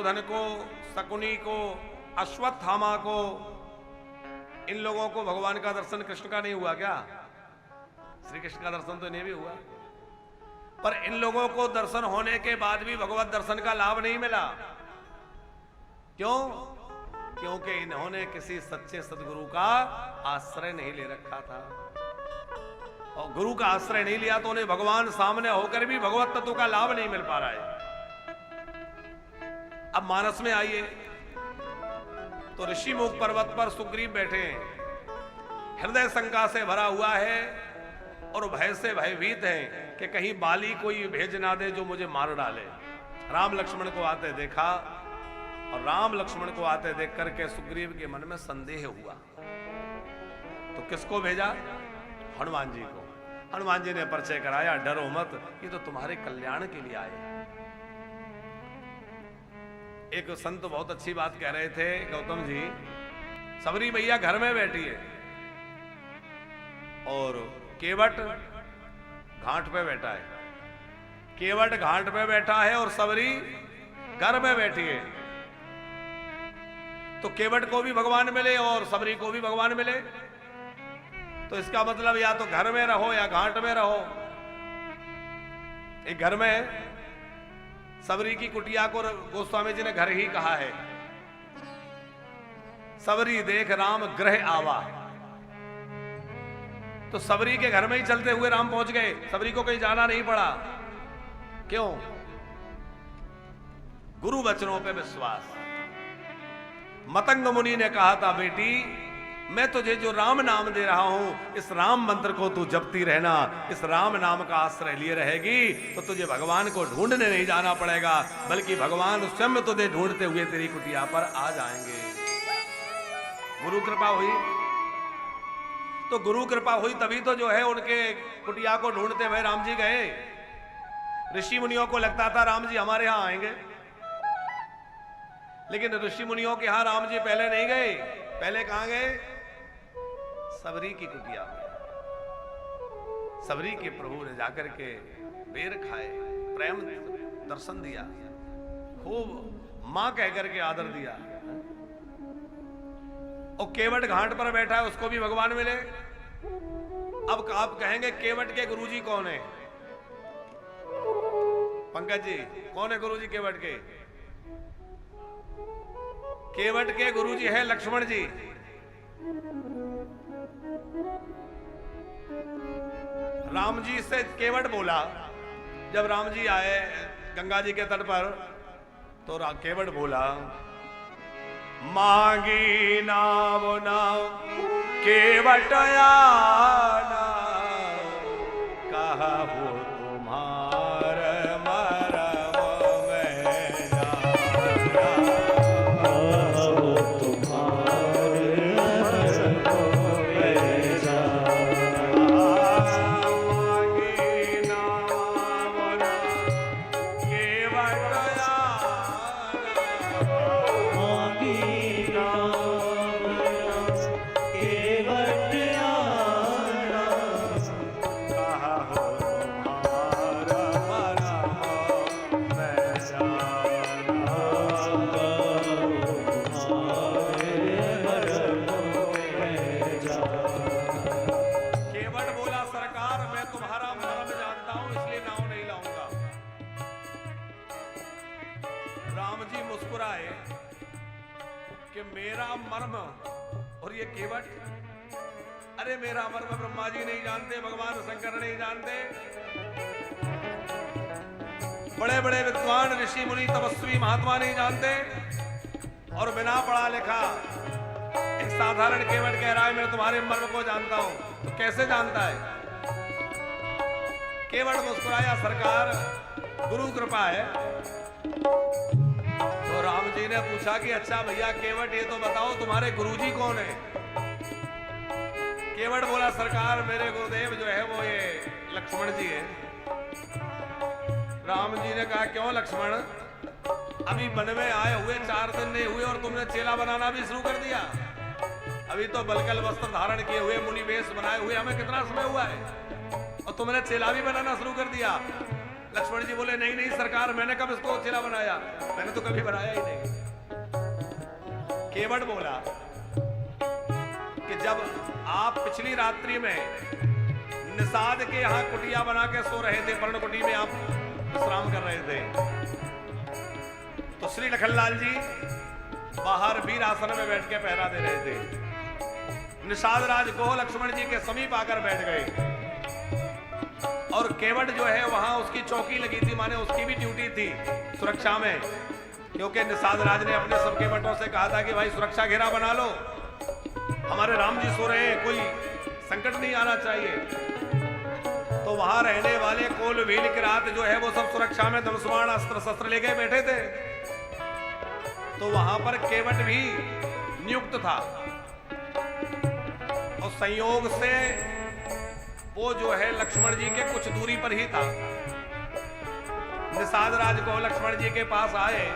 दुर्योधन को, शकुनी को, अश्वत्थामा को, इन लोगों को भगवान का दर्शन कृष्ण का नहीं हुआ क्या? श्री कृष्ण का दर्शन तो इन्हें भी हुआ, पर इन लोगों को दर्शन होने के बाद भी भगवत दर्शन का लाभ नहीं मिला। क्यों? क्योंकि इन्होंने किसी सच्चे सदगुरु का आश्रय नहीं ले रखा था, और गुरु का आश्रय नहीं लिया तो उन्हें भगवान सामने होकर भी भगवत तत्व का लाभ नहीं मिल पा रहा है। अब मानस में आइए तो ऋषि मुख पर्वत पर सुग्रीव बैठे हैं, हृदय शंका से भरा हुआ है और भय से भयभीत हैं कि कहीं बाली कोई भेज ना दे जो मुझे मार डाले। राम लक्ष्मण को आते देखा, और राम लक्ष्मण को आते देख करके सुग्रीव के मन में संदेह हुआ, तो किसको भेजा? हनुमान जी को। हनुमान जी ने परिचय कराया, डरो मत, ये तो तुम्हारे कल्याण के लिए आए। एक संत बहुत अच्छी बात कह रहे थे, गौतम जी, सबरी मैया घर में बैठी है और केवट घाट पे बैठा है। केवट घाट पे बैठा है और सबरी घर में बैठी है, तो केवट को भी भगवान मिले और सबरी को भी भगवान मिले। तो इसका मतलब या तो घर में रहो या घाट में रहो। एक घर में सबरी की कुटिया को गोस्वामी जी ने घर ही कहा है। सबरी देख राम गृह आवा, तो सबरी के घर में ही चलते हुए राम पहुंच गए, सबरी को कहीं जाना नहीं पड़ा। क्यों? गुरु वचनों पे विश्वास। मतंग मुनि ने कहा था, बेटी मैं तुझे जो राम नाम दे रहा हूं, इस राम मंत्र को तू जपती रहना, इस राम नाम का आश्रय लिए रहेगी तो तुझे भगवान को ढूंढने नहीं जाना पड़ेगा, बल्कि भगवान स्वयं तुझे ढूंढते हुए तेरी कुटिया पर आ जाएंगे। गुरु कृपा हुई, तो गुरु कृपा हुई तभी तो जो है उनके कुटिया को ढूंढते हुए राम जी गए। ऋषि मुनियों को लगता था राम जी हमारे यहां आएंगे, लेकिन ऋषि मुनियों के यहां राम जी पहले नहीं गए। पहले कहां गए? सबरी की कुटिया में। सबरी के प्रभु ने जाकर के बेर खाए, प्रेम दर्शन दिया, खूब मां कहकर के आदर दिया। और केवट घाट पर बैठा है, उसको भी भगवान मिले। अब आप कहेंगे केवट के गुरुजी कौन है? पंकज जी, कौन है गुरुजी केवट के? केवट के गुरुजी है लक्ष्मण जी। राम जी से केवट बोला, जब राम जी आए गंगा जी के तट पर, तो केवट बोला, मांगी नाम नाम केवट आना, कहा वो तुम्हार मरम में जाना, वो तुम्हार मरम में जाना। मांगी नाम नाम केवट आना, मांगी नाम नाम केवट आना, कहा हो तुम्हारा मरम में जाना, तुम्हारे मरम में जाना। केवट बोला, सरकार मैं तुम्हारा मरम जानता हूं, इसलिए नाव नहीं लाऊंगा। राम जी मुस्कुराए कि मेरा मर्म और ये केवट, अरे मेरा मर्म ब्रह्मा जी नहीं जानते, भगवान शंकर नहीं जानते, बड़े बड़े विद्वान ऋषि मुनि तपस्वी महात्मा नहीं जानते, और बिना पढ़ा लिखा एक साधारण केवट कह रहा है मैं तुम्हारे मर्म को जानता हूं, तो कैसे जानता है? केवट मुस्कुराया, सरकार गुरु कृपा है। तो राम जी ने पूछा कि अच्छा भैया केवट ये तो बताओ तुम्हारे गुरुजी कौन है? केवट बोला, सरकार मेरे गुरुदेव जो है वो ये लक्ष्मण जी है। राम जी ने कहा, क्यों लक्ष्मण? अभी वन में आए हुए 4 दिन नहीं हुए और तुमने चेला बनाना भी शुरू कर दिया। अभी तो बलकल वस्त्र धारण किए हुए, मुनि वेश बनाए हुए हमें कितना समय हुआ है, और तुमने चेला भी बनाना शुरू कर दिया। लक्ष्मण जी बोले नहीं नहीं सरकार, मैंने कब इसको चेला बनाया, मैंने तो कभी बनाया ही नहीं। केवट बोला कि जब आप पिछली रात्रि में निषाद के यहां कुटिया बना के सो रहे थे, पर्णकुटी में आप विश्राम कर रहे थे, तो श्री लखनलाल जी बाहर वीर आसन में बैठ के पहरा दे रहे थे। निषाद राज गोह लक्ष्मण जी के समीप आकर बैठ गए और केवट जो है वहां उसकी चौकी लगी थी, माने उसकी भी ड्यूटी थी सुरक्षा में, क्योंकि निषाद राज ने अपने सब केवटों से कहा था कि भाई सुरक्षा घेरा बना लो, हमारे राम जी सो रहे हैं, कोई संकट नहीं आना चाहिए। तो वहां रहने वाले कोल भील किरात जो है वो सब सुरक्षा में धनुष्बाण अस्त्र शस्त्र लेके बैठे थे। तो वहां पर केवट भी नियुक्त था और संयोग से वो जो है लक्ष्मण जी के कुछ दूरी पर ही था। निषाद राज को लक्ष्मण जी के पास आए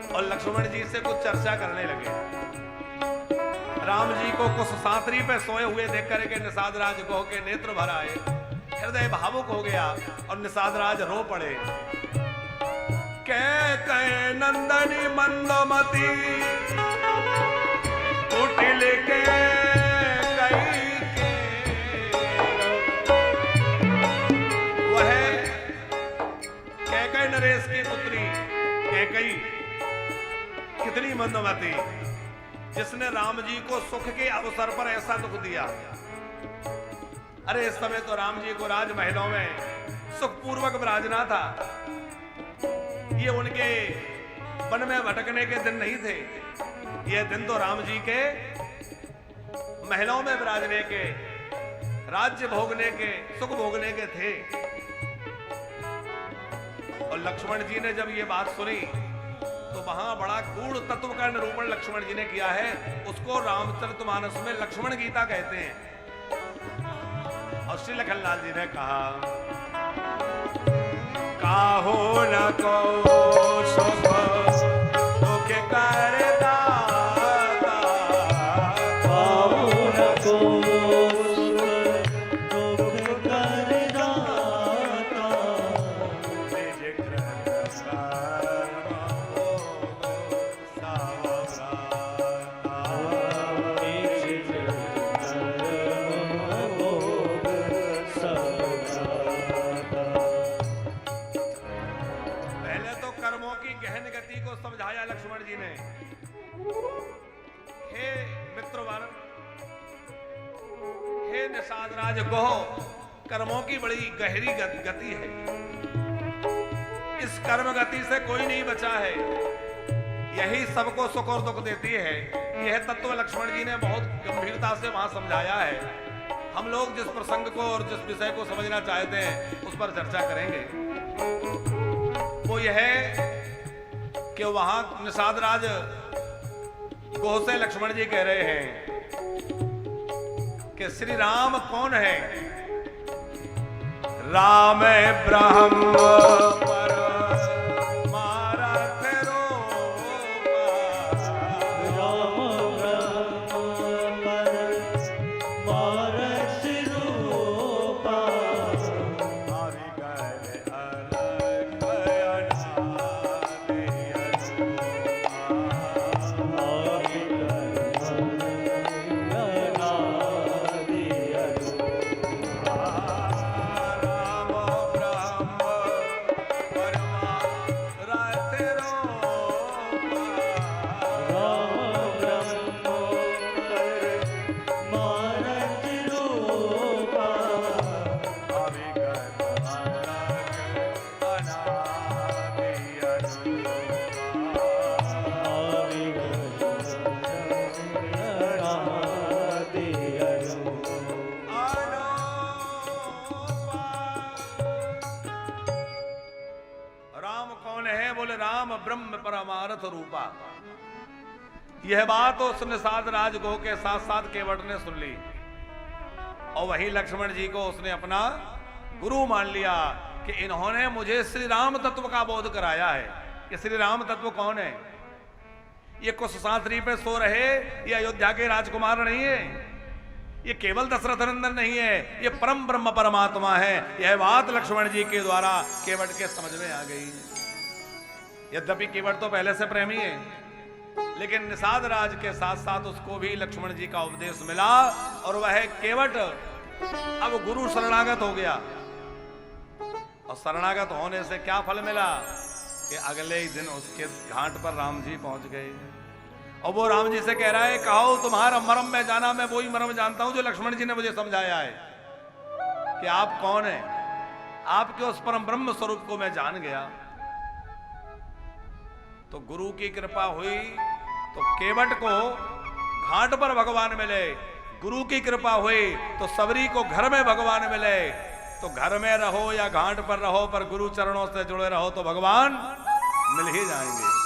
और लक्ष्मण जी से कुछ चर्चा करने लगे। राम जी को कुछ सांतरी पे सोए हुए देख करके निषाद राज को के नेत्र भर आए, हृदय भावुक हो गया और निषाद राज रो पड़े। कह नंदनी मंदमती कुटिल के कई के, वह कैकई नरेश की पुत्री कैकई कितनी मंदमती, जिसने राम जी को सुख के अवसर पर ऐसा दुख दिया। अरे इस समय तो राम जी को राजमहलों में सुखपूर्वक विराजना था, ये उनके वन में भटकने के दिन नहीं थे, ये दिन तो राम जी के महलों में विराजने के, राज्य भोगने के, सुख भोगने के थे। और लक्ष्मण जी ने जब ये बात सुनी तो वहां बड़ा गूढ़ तत्व का निरूपण लक्ष्मण जी ने किया है, उसको रामचरितमानस में लक्ष्मण गीता कहते हैं। और श्री लखनलाल जी ने कहा, काहो न को शुभ दुख कर दाता, काहो न को शुभ दुख कर दाता, निज कृत कर्म समझाया लक्ष्मण जी ने। हे मित्रवर, हे निषाद राज गोह, कर्मों की बड़ी गहरी गति है, इस कर्म गति से कोई नहीं बचा है, यही सबको सुख और दुख देती है। यह तत्व लक्ष्मण जी ने बहुत गंभीरता से वहां समझाया है। हम लोग जिस प्रसंग को और जिस विषय को समझना चाहते हैं उस पर चर्चा करेंगे। वो यह कि वहां निषाद राज गोह से लक्ष्मण जी कह रहे हैं कि श्री राम कौन है। राम ब्रह्म ब्रह्म परमार्थ रूपा। यह बात उस निषाद राज गोह के साथ साथ केवट ने सुन ली और वहीं लक्ष्मण जी को उसने अपना गुरु मान लिया कि इन्होंने मुझे श्री राम तत्व का बोध कराया है। कि श्री राम तत्व कौन है? ये कुछ सांतरी पे सो रहे, ये अयोध्या के राजकुमार नहीं है, ये केवल दशरथ नंदन नहीं है, ये परम ब्रह्म परमात्मा है। यह बात लक्ष्मण जी के द्वारा केवट के समझ में आ गई। यद्यपि केवट तो पहले से प्रेमी है, लेकिन निषाद राज के साथ साथ उसको भी लक्ष्मण जी का उपदेश मिला और वह केवट अब गुरु शरणागत हो गया। और शरणागत होने से क्या फल मिला कि अगले ही दिन उसके घाट पर राम जी पहुंच गए। और वो राम जी से कह रहा है, कहो तुम्हारा मर्म में जाना, मैं वही मर्म जानता हूं जो लक्ष्मण जी ने मुझे समझाया है कि आप कौन है। आपके उस परम ब्रह्म स्वरूप को मैं जान गया। तो गुरु की कृपा हुई तो केवट को घाट पर भगवान मिले, गुरु की कृपा हुई तो सबरी को घर में भगवान मिले। तो घर में रहो या घाट पर रहो, पर गुरु चरणों से जुड़े रहो तो भगवान मिल ही जाएंगे।